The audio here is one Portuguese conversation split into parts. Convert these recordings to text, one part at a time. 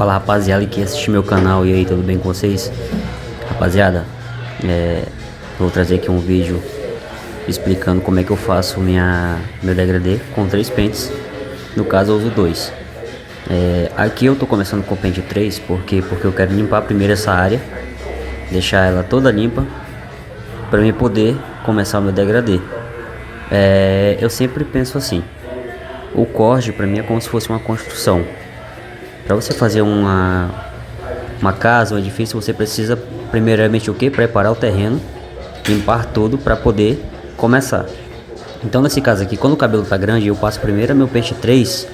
Fala rapaziada que assiste meu canal, e aí, tudo bem com vocês? Rapaziada, vou trazer aqui um vídeo explicando como é que eu faço meu degradê com 3 pentes. No caso eu uso 2. Aqui eu tô começando com o pente 3 porque eu quero limpar primeiro essa área, deixar ela toda limpa para mim poder começar o meu degradê. Eu sempre penso assim, o corte para mim é como se fosse uma construção. Para você fazer uma casa, um edifício, você precisa primeiramente o que? Preparar o terreno, limpar tudo para poder começar. Então nesse caso aqui, quando o cabelo tá grande, eu passo primeiro meu pente 3.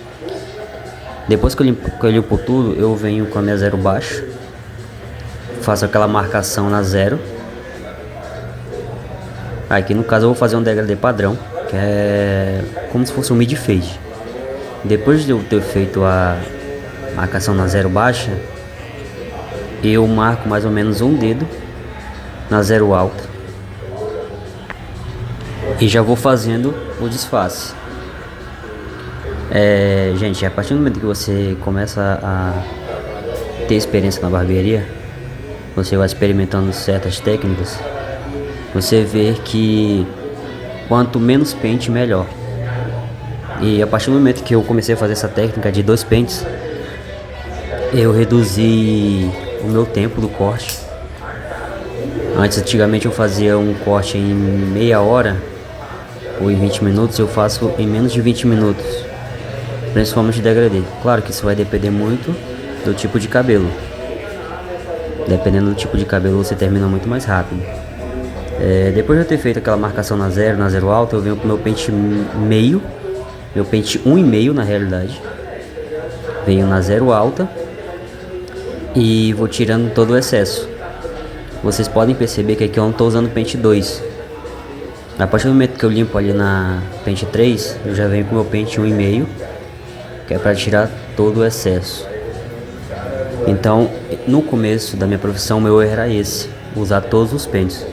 Depois que eu limpo tudo, eu venho com a minha zero baixa, faço aquela marcação na zero. Aqui no caso eu vou fazer um degradê padrão, que é como se fosse um mid fade. Depois de eu ter feito a marcação na zero baixa, eu marco mais ou menos um dedo na zero alta e já vou fazendo o disfarce. Gente, a partir do momento que você começa a ter experiência na barbearia, você vai experimentando certas técnicas, você vê que quanto menos pente, melhor. E a partir do momento que eu comecei a fazer essa técnica de 2 pentes, eu reduzi o meu tempo do corte. Antigamente eu fazia um corte em meia hora ou em 20 minutos, eu faço em menos de 20 minutos, principalmente degradê. Claro que isso vai depender muito do tipo de cabelo. Dependendo do tipo de cabelo, você termina muito mais rápido. Depois de eu ter feito aquela marcação na zero alta, eu venho com meu pente meio, meu pente 1,5 na realidade. Venho na zero alta e vou tirando todo o excesso. Vocês podem perceber que aqui eu não estou usando pente 2. A partir do momento que eu limpo ali na pente 3, eu já venho com meu pente 1,5, que é para tirar todo o excesso. Então, no começo da minha profissão, meu erro era esse: usar todos os pentes.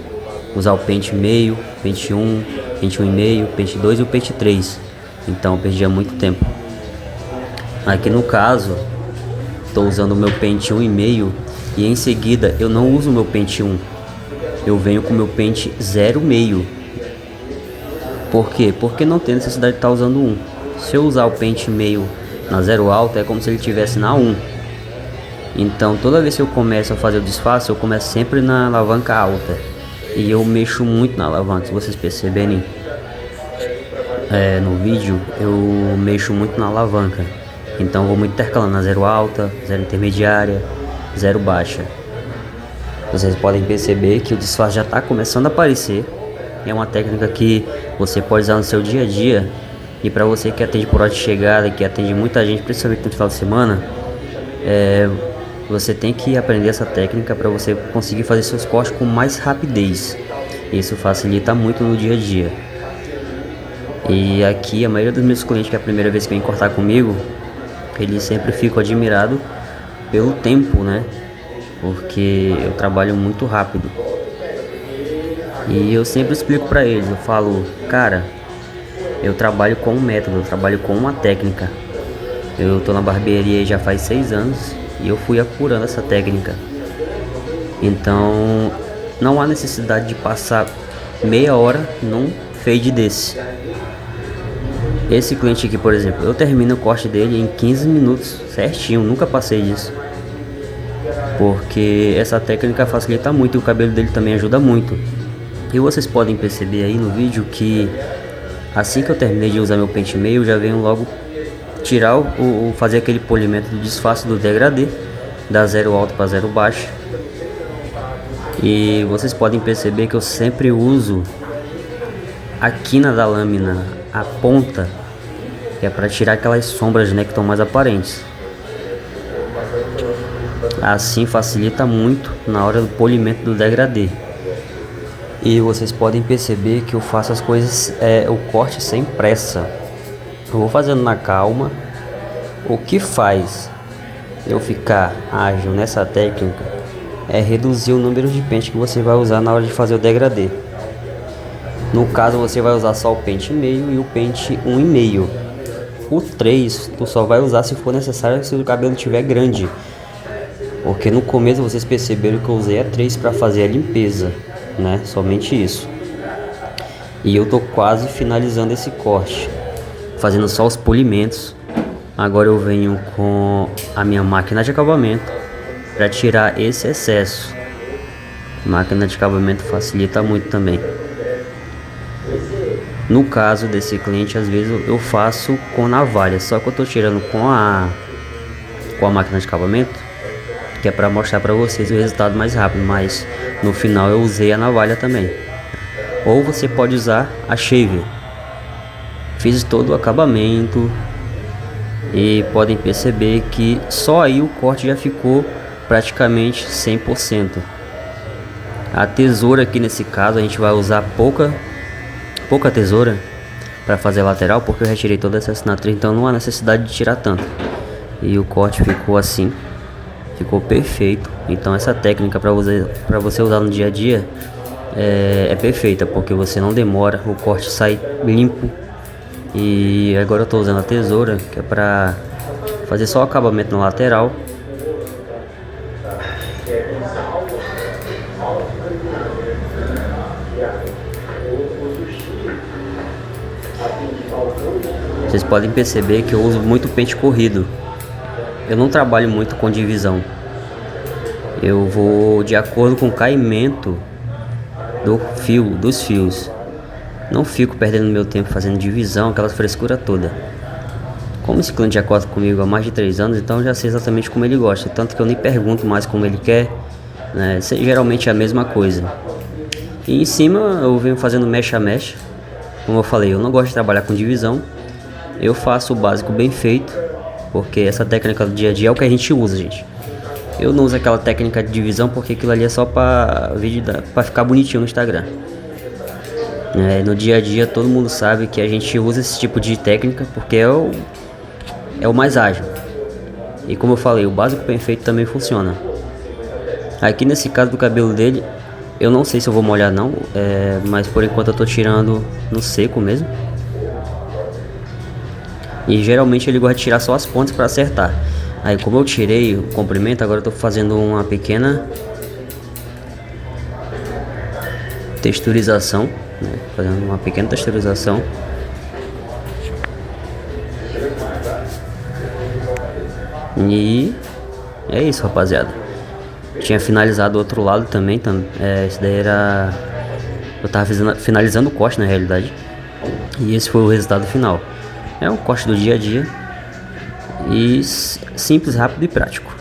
Usar o pente meio, pente 1, pente 1,5, pente 2 e o pente 3. Então, eu perdia muito tempo. Aqui no caso, estou usando o meu pente 1,5 e em seguida eu não uso o meu pente 1. Eu venho com o meu pente 0,5. Por quê? Porque não tem necessidade de estar usando 1. Se eu usar o pente meio na zero alta, é como se ele estivesse na 1. Então toda vez que eu começo a fazer o disfarce, eu começo sempre na alavanca alta. E eu mexo muito na alavanca, se vocês perceberem no vídeo, eu mexo muito na alavanca. Então vou muito intercalando na zero alta, zero intermediária, zero baixa. Vocês podem perceber que o disfarce já está começando a aparecer. É uma técnica que você pode usar no seu dia a dia. E para você que atende por hora de chegada, que atende muita gente, principalmente no final de semana, você tem que aprender essa técnica para você conseguir fazer seus cortes com mais rapidez. Isso facilita muito no dia a dia. E aqui a maioria dos meus clientes, que é a primeira vez que vem cortar comigo, eles sempre ficam admirados pelo tempo, né? Porque eu trabalho muito rápido. E eu sempre explico para eles, eu falo, cara, eu trabalho com um método, eu trabalho com uma técnica. Eu tô na barbearia já faz 6 anos e eu fui apurando essa técnica. Então não há necessidade de passar meia hora num fade desse. Esse cliente aqui, por exemplo, eu termino o corte dele em 15 minutos certinho, nunca passei disso. Porque essa técnica facilita muito e o cabelo dele também ajuda muito. E vocês podem perceber aí no vídeo que assim que eu terminei de usar meu pente meio, eu já venho logo tirar fazer aquele polimento do disfarce do degradê, da zero alta para zero baixa. E vocês podem perceber que eu sempre uso a quina da lâmina, a ponta, que é para tirar aquelas sombras, né, que estão mais aparentes. Assim facilita muito na hora do polimento do degradê. E vocês podem perceber que eu faço as coisas, o corte sem pressa. Eu vou fazendo na calma. O que faz eu ficar ágil nessa técnica é reduzir o número de pente que você vai usar na hora de fazer o degradê. No caso, você vai usar só o pente meio e o pente 1,5. O 3 tu só vai usar se for necessário, se o cabelo estiver grande. Porque no começo vocês perceberam que eu usei a 3 para fazer a limpeza, né? Somente isso. E eu tô quase finalizando esse corte, fazendo só os polimentos. Agora eu venho com a minha máquina de acabamento para tirar esse excesso. A máquina de acabamento facilita muito também. No caso desse cliente, às vezes eu faço com navalha, só que eu tô tirando com a máquina de acabamento, que é para mostrar para vocês o resultado mais rápido, mas no final eu usei a navalha também. Ou você pode usar a shaver. Fiz todo o acabamento e podem perceber que só aí o corte já ficou praticamente 100%. A tesoura aqui nesse caso a gente vai usar pouca tesoura para fazer a lateral, porque eu retirei toda essa assinatura, então não há necessidade de tirar tanto. E o corte ficou assim, ficou perfeito. Então essa técnica para você usar no dia a dia é perfeita, porque você não demora, o corte sai limpo. E agora eu tô usando a tesoura, que é para fazer só o acabamento na lateral. Vocês podem perceber que eu uso muito pente corrido. Eu não trabalho muito com divisão. Eu vou de acordo com o caimento dos fios. Não fico perdendo meu tempo fazendo divisão, aquela frescura toda. Como esse cliente já corta comigo há mais de 3 anos, então eu já sei exatamente como ele gosta. Tanto que eu nem pergunto mais como ele quer, né? Geralmente é a mesma coisa. E em cima eu venho fazendo mesh a mesh. Como eu falei, eu não gosto de trabalhar com divisão. Eu faço o básico bem feito, porque essa técnica do dia a dia é o que a gente usa, gente. Eu não uso aquela técnica de divisão porque aquilo ali é só para ficar bonitinho no Instagram. No dia a dia todo mundo sabe que a gente usa esse tipo de técnica porque é o mais ágil. E como eu falei, o básico bem feito também funciona. Aqui nesse caso do cabelo dele, eu não sei se eu vou molhar não, mas por enquanto eu tô tirando no seco mesmo. E geralmente ele gosta de tirar só as pontas para acertar. Aí como eu tirei o comprimento, agora eu tô fazendo uma pequena texturização, né? Fazendo uma pequena texturização. E é isso, rapaziada. Tinha finalizado o outro lado também, esse daí era... Eu tava finalizando o corte na realidade. E esse foi o resultado final. É um corte do dia a dia. E simples, rápido e prático.